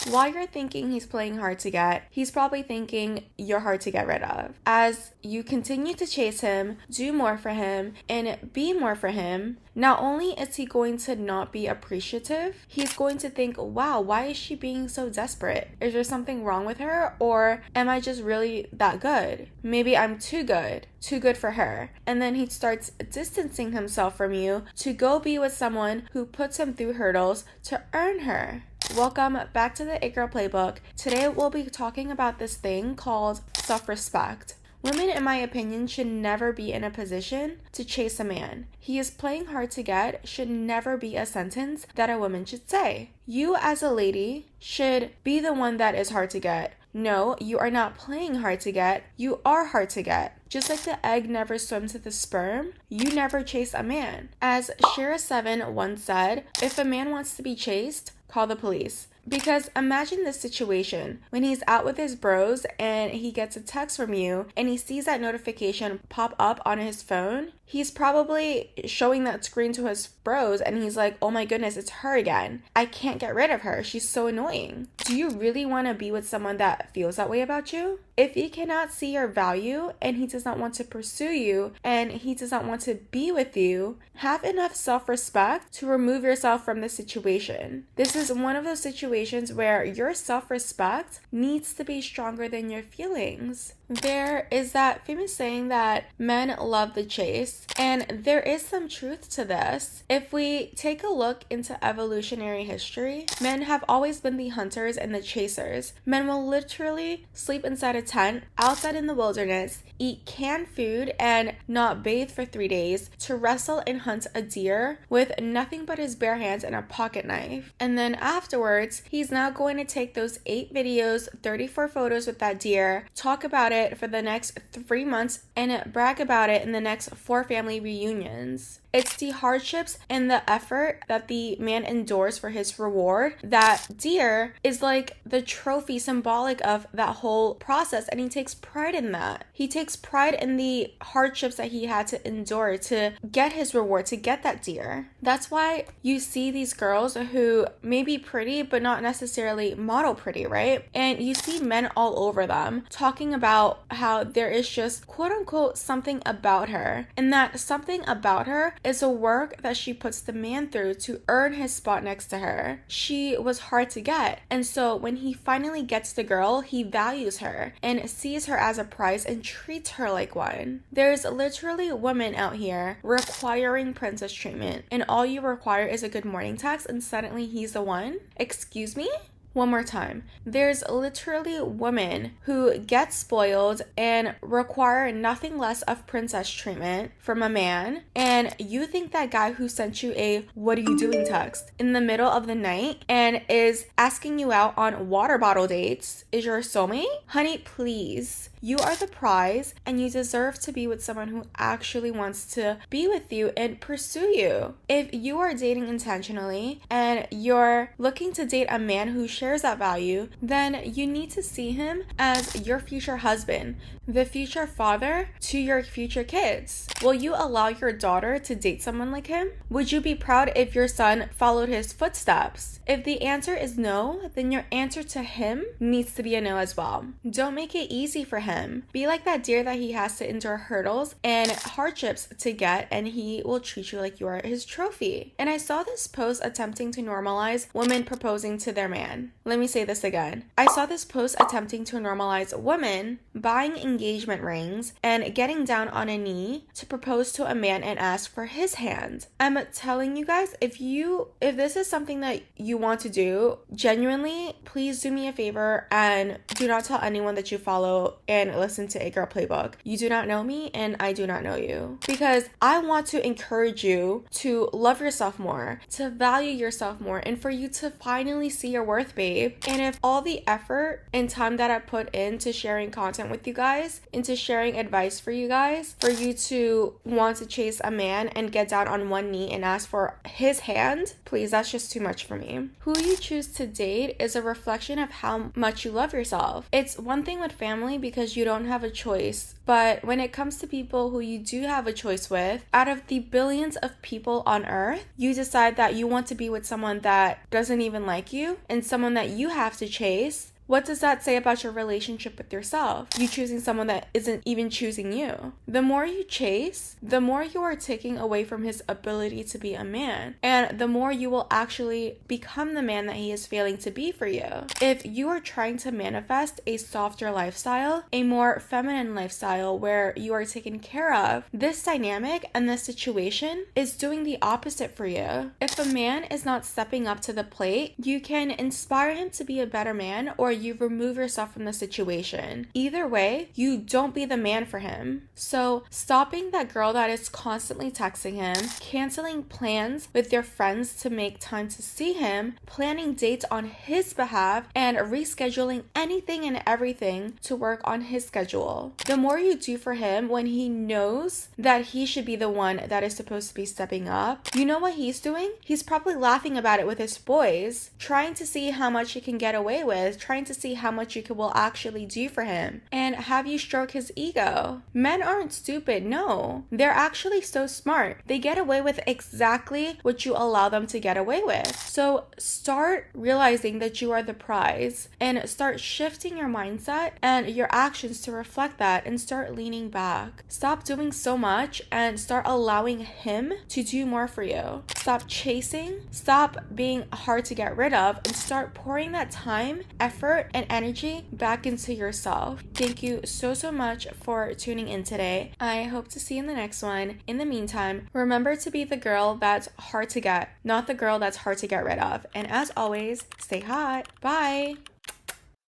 While you're thinking he's playing hard to get, he's probably thinking you're hard to get rid of. As you continue to chase him, do more for him, and be more for him, not only is he going to not be appreciative, he's going to think, wow, why is she being so desperate? Is there something wrong with her? Or am I just really that good? Maybe I'm too good for her. And then he starts distancing himself from you to go be with someone who puts him through hurdles to earn her. Welcome back to the It Girl Playbook. Today we'll be talking about this thing called self-respect. Women, in my opinion, should never be in a position to chase a man. He is playing hard to get should never be a sentence that a woman should say. You as a lady should be the one that is hard to get. No, you are not playing hard to get. You are hard to get. Just like the egg never swims with the sperm, you never chase a man. As Shara7 once said, if a man wants to be chased, call the police. Because imagine this situation when he's out with his bros and he gets a text from you and he sees that notification pop up on his phone. He's probably showing that screen to his bros and he's like, oh my goodness, it's her again. I can't get rid of her. She's so annoying. Do you really want to be with someone that feels that way about you? If he cannot see your value and he does not want to pursue you and he does not want to be with you, have enough self-respect to remove yourself from the situation. This is one of those situations where your self-respect needs to be stronger than your feelings. There is that famous saying that men love the chase, and there is some truth to this. If we take a look into evolutionary history, men have always been the hunters and the chasers. Men will literally sleep inside a tent, outside in the wilderness, eat canned food, and not bathe for 3 days to wrestle and hunt a deer with nothing but his bare hands and a pocket knife. And then afterwards, he's now going to take those 8 videos, 34 photos with that deer, talk about it for the next 3 months, and brag about it in the next 4 family reunions. It's the hardships and the effort that the man endures for his reward. That deer is like the trophy symbolic of that whole process, and he takes pride in that. He takes pride in the hardships that he had to endure to get his reward, to get that deer. That's why you see these girls who may be pretty but not necessarily model pretty, right? And you see men all over them talking about how there is just quote unquote something about her, and that something about her is a work that she puts the man through to earn his spot next to her. She was hard to get, and so when he finally gets the girl, he values her and sees her as a prize and treats her like one. There's literally women out here requiring princess treatment, and all you require is a good morning text and suddenly he's the one? Excuse me? One more time. There's literally women who get spoiled and require nothing less of princess treatment from a man, and you think that guy who sent you a "what are you doing" text in the middle of the night and is asking you out on water bottle dates is your soulmate? Honey, please. You are the prize, and you deserve to be with someone who actually wants to be with you and pursue you. If you are dating intentionally and you're looking to date a man who shares that value, then you need to see him as your future husband, the future father to your future kids. Will you allow your daughter to date someone like him? Would you be proud if your son followed his footsteps? If the answer is no, then your answer to him needs to be a no as well. Don't make it easy for him. Be like that deer that he has to endure hurdles and hardships to get, and he will treat you like you are his trophy. And I saw this post attempting to normalize women proposing to their man. Let me say this again. I saw this post attempting to normalize women buying engagement rings and getting down on a knee to propose to a man and ask for his hand. I'm telling you guys, if this is something that you want to do, genuinely, please do me a favor and do not tell anyone that you follow and listen to It Girl Playbook. You do not know me and I do not know you. Because I want to encourage you to love yourself more, to value yourself more, and for you to finally see your worth, babe. And if all the effort and time that I put into sharing content with you guys, into sharing advice for you guys, for you to want to chase a man and get down on one knee and ask for his hand, please, that's just too much for me. Who you choose to date is a reflection of how much you love yourself. It's one thing with family because because you don't have a choice. But when it comes to people who you do have a choice with, out of the billions of people on earth, you decide that you want to be with someone that doesn't even like you and someone that you have to chase. What does that say about your relationship with yourself? You choosing someone that isn't even choosing you. The more you chase, the more you are taking away from his ability to be a man. And the more you will actually become the man that he is failing to be for you. If you are trying to manifest a softer lifestyle, a more feminine lifestyle where you are taken care of, this dynamic and this situation is doing the opposite for you. If a man is not stepping up to the plate, you can inspire him to be a better man, or you remove yourself from the situation. Either way, you don't be the man for him. So stopping that girl that is constantly texting him, canceling plans with your friends to make time to see him, planning dates on his behalf, and rescheduling anything and everything to work on his schedule. The more you do for him when he knows that he should be the one that is supposed to be stepping up, you know what he's doing? He's probably laughing about it with his boys, trying to see how much he can get away with, trying to see how much you will actually do for him and have you stroke his ego. Men aren't stupid, no. They're actually so smart. They get away with exactly what you allow them to get away with. So start realizing that you are the prize and start shifting your mindset and your actions to reflect that and start leaning back. Stop doing so much and start allowing him to do more for you. Stop chasing, stop being hard to get rid of, and start pouring that time, effort, and energy back into yourself. Thank you so much for tuning in today. I hope to see you in the next one. In the meantime, remember to be the girl that's hard to get, not the girl that's hard to get rid of. And as always, stay hot. Bye.